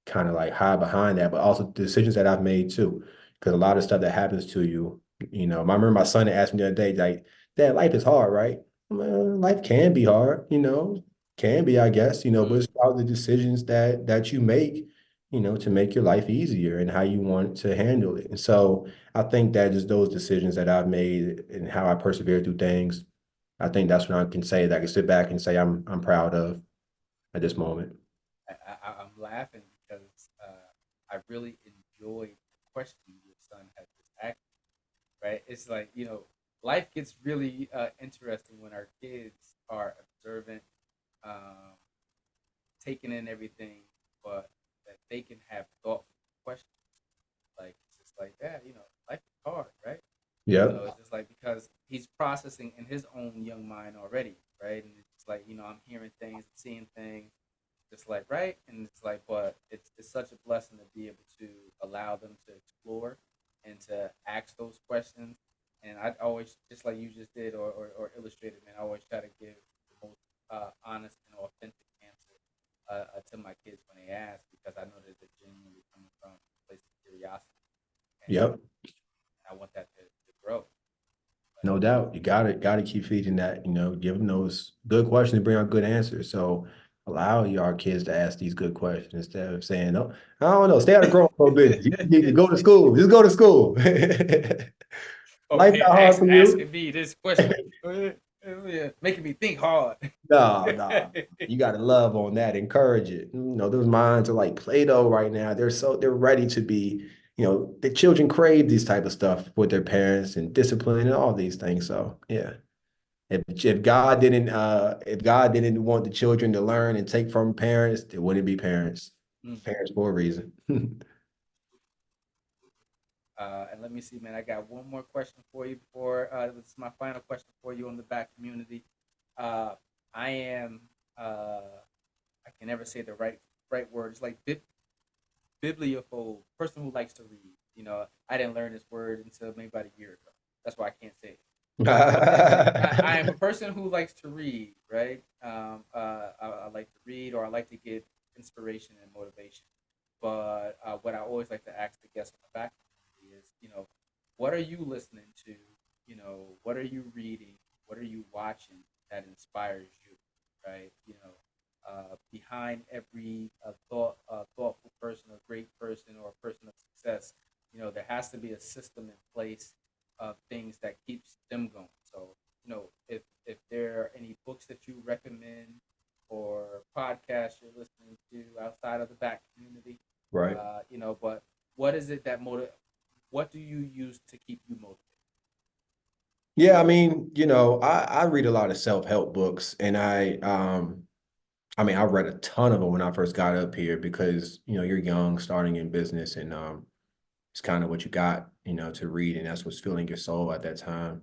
kind of like hide behind that, but also the decisions that I've made too. Because a lot of stuff that happens to you, I remember my son asked me the other day, like, Dad, life is hard, right? Well, life can be hard, can be, I guess, but Mm. it's about the decisions that you make, to make your life easier and how you want to handle it. And so I think that just those decisions that I've made and how I persevere through things, I think that's what I can say that I can sit back and say I'm proud of at this moment. I'm laughing because I really enjoyed the question your son has just asked. Right? It's like life gets really interesting when our kids are observant, um, taking in everything, but that they can have thoughtful questions. Like it's just like that. Life is hard, right? Yep. It's just like because he's processing in his own young mind already, right? And it's just like I'm hearing things, seeing things, just like right, and it's like, but it's such a blessing to be able to allow them to explore and to ask those questions. And I always, just like you just did or illustrated, man, I always try to give the most honest and authentic answer to my kids when they ask, because I know that they're genuinely coming from a place of curiosity, and Yep. I want that to grow. But No doubt. You gotta keep feeding that, give them those good questions, bring out good answers. So allow your kids to ask these good questions instead of saying, "Oh, I don't know, stay out of grown folk business. You need to go to school. Just go to school." over Life here not hard for asking you. me this question, yeah, making me think hard. No, no. You gotta love on that, encourage it. Those minds are like Play-Doh right now. They're ready to be, the children crave these type of stuff with their parents and discipline and all these things. So yeah. If God didn't want the children to learn and take from parents, it wouldn't be parents. Mm. Parents for a reason. And let me see, man. I got one more question for you before this is my final question for you on the back community. Uh, I am I can never say the right word. It's like bibliophobe, person who likes to read. I didn't learn this word until maybe about a year ago. That's why I can't say it. But I am a person who likes to read, right? I like to read, or I like to get inspiration and motivation. But what I always like to ask the guests on the back community is, what are you listening to? What are you reading? What are you watching that inspires you? right? Behind every thoughtful person, a great person, or a person of success, there has to be a system in place of things that keeps them going. So, if there are any books that you recommend or podcasts you're listening to outside of the back community, Right. but what is it that what do you use to keep you motivated? Yeah, I mean, I read a lot of self-help books, and I mean, I read a ton of them when I first got up here because, you're young, starting in business, and it's kind of what you got, to read, and that's what's filling your soul at that time.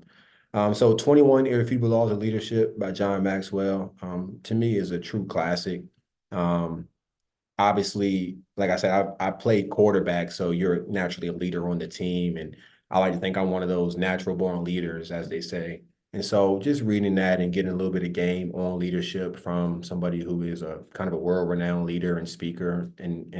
So 21 Irrefutable Laws of Leadership by John Maxwell, to me is a true classic. Um, Obviously, like I said, I played quarterback, so you're naturally a leader on the team. And I like to think I'm one of those natural born leaders, as they say. And so just reading that and getting a little bit of game on leadership from somebody who is a kind of a world-renowned leader and speaker and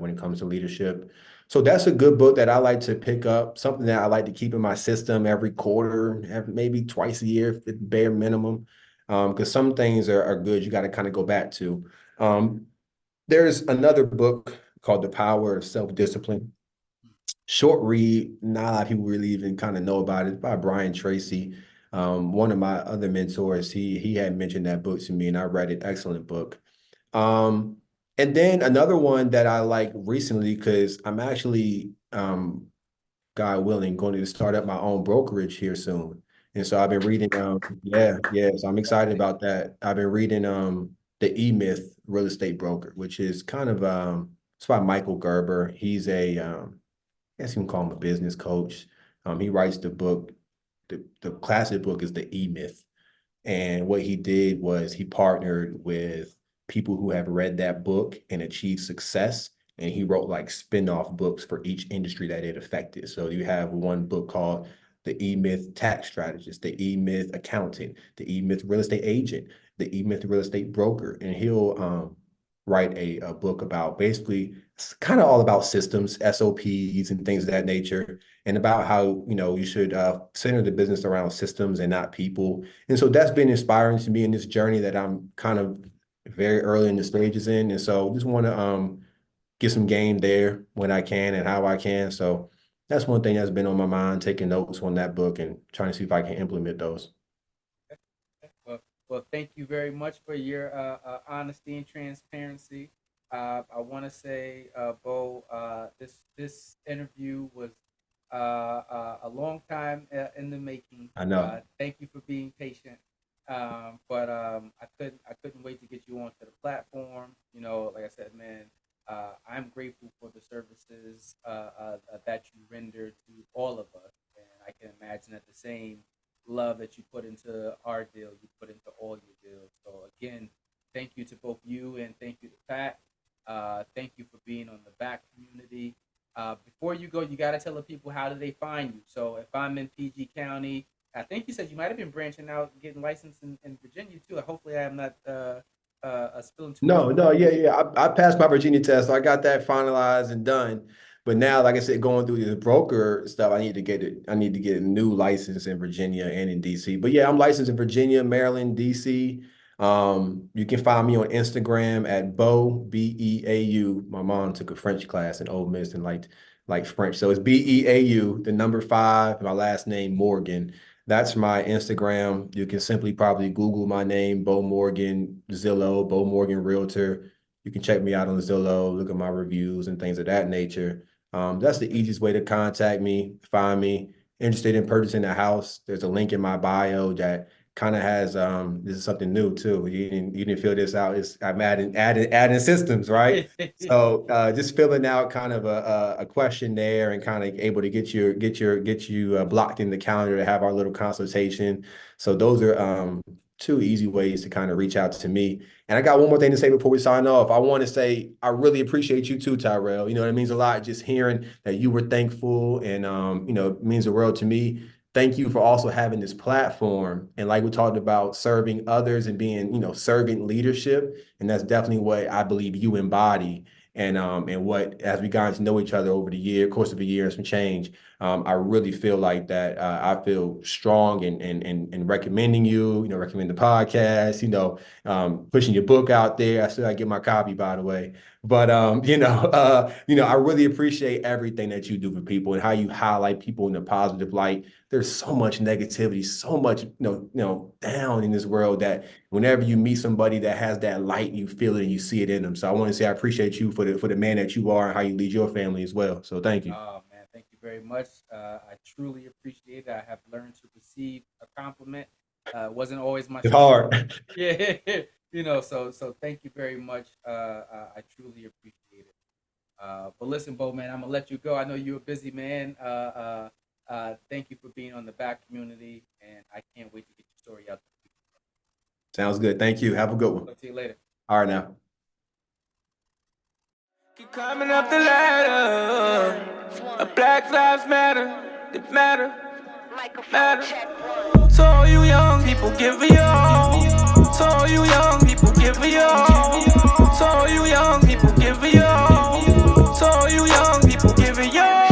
when it comes to leadership. So that's a good book that I like to pick up, something that I like to keep in my system every quarter, maybe twice a year, if it's bare minimum. Because some things are good you got to kind of go back to. There's another book called The Power of Self-Discipline. Short read, not a lot of people really even kind of know about it. It's by Brian Tracy. One of my other mentors, he had mentioned that book to me, and I read it. Excellent book. Um, and then another one that I like recently, because I'm actually God willing, going to start up my own brokerage here soon. And so I've been reading, yeah. So I'm excited about that. I've been reading the E-Myth Real Estate Broker, which is kind of it's by Michael Gerber. He's a I guess you can call him a business coach. He writes the book. The classic book is the E-Myth. And what he did was he partnered with people who have read that book and achieved success. And he wrote like spin-off books for each industry that it affected. So you have one book called The E-Myth Tax Strategist, The E-Myth Accountant, The E-Myth Real Estate Agent, The E-Myth Real Estate Broker. And he'll write a book about basically it's kind of all about systems, SOPs, and things of that nature, and about how, you should center the business around systems and not people. And so that's been inspiring to me in this journey that I'm kind of very early in the stages in. And so just want to get some game there when I can and how I can. So that's one thing that's been on my mind, taking notes on that book and trying to see if I can implement those. Well, thank you very much for your honesty and transparency. I want to say, Beau, this interview was a long time in the making. I know. Thank you for being patient. But I couldn't wait to get you onto the platform. Like I said, man, I'm grateful for the services that you render to all of us, and I can imagine that the same love that you put into our deal, you put into all your deals. So again, thank you to both you and thank you to Pat. Thank you for being on the back community. Before you go, you got to tell the people how do they find you. So if I'm in PG County, I think you said you might have been branching out, getting licensed in Virginia too. Hopefully, I'm not spilling too much. No, no, yeah. I passed my Virginia test, so I got that finalized and done. But now, like I said, going through the broker stuff, I need to get it. I need to get a new license in Virginia and in DC. But yeah, I'm licensed in Virginia, Maryland, DC. You can find me on Instagram at Beau, Beau. My mom took a French class in Ole Miss and like French. So it's Beau, the number 5, my last name, Morgan. That's my Instagram. You can simply probably Google my name, Beau Morgan, Zillow, Beau Morgan Realtor. You can check me out on Zillow, look at my reviews and things of that nature. That's the easiest way to contact me, find me. Interested in purchasing a house, there's a link in my bio that kind of has this is something new too. You didn't fill this out. I'm adding systems, right? So just filling out kind of a questionnaire and kind of able to get you blocked in the calendar to have our little consultation. So those are 2 easy ways to kind of reach out to me. And I got one more thing to say before we sign off. I want to say I really appreciate you too, Tyrell. It means a lot just hearing that you were thankful, and it means the world to me. Thank you for also having this platform. And like we talked about, serving others and being, servant leadership. And that's definitely what I believe you embody. and what as we got to know each other over the course of a year and some change. I really feel like that. I feel strong in recommending you. Recommend the podcast. Pushing your book out there. I still gotta get my copy, by the way. But I really appreciate everything that you do for people and how you highlight people in a positive light. There's so much negativity, so much down in this world that whenever you meet somebody that has that light, you feel it and you see it in them. So I want to say I appreciate you for the man that you are and how you lead your family as well. So thank you. Oh man, thank you very much. I truly appreciate it. I have learned to receive a compliment. Wasn't always my It's hard. Yeah, so thank you very much. I truly appreciate it. But listen, Beau, man, I'm gonna let you go. I know you're a busy man. Thank you for being on the back community, and I can't wait to get your story out there. Sounds good. Thank you. Have a good one. Talk to you later. All right now. Keep climbing up the ladder. Black lives matter. They matter. Matter. So all you young people, give me all. So all you young people, give me all. So all you young people, give me all. So all you young people, give me all.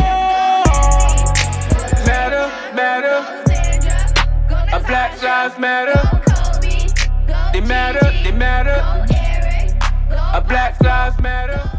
Matter, matter. Black lives matter. They matter, they matter. Black lives matter.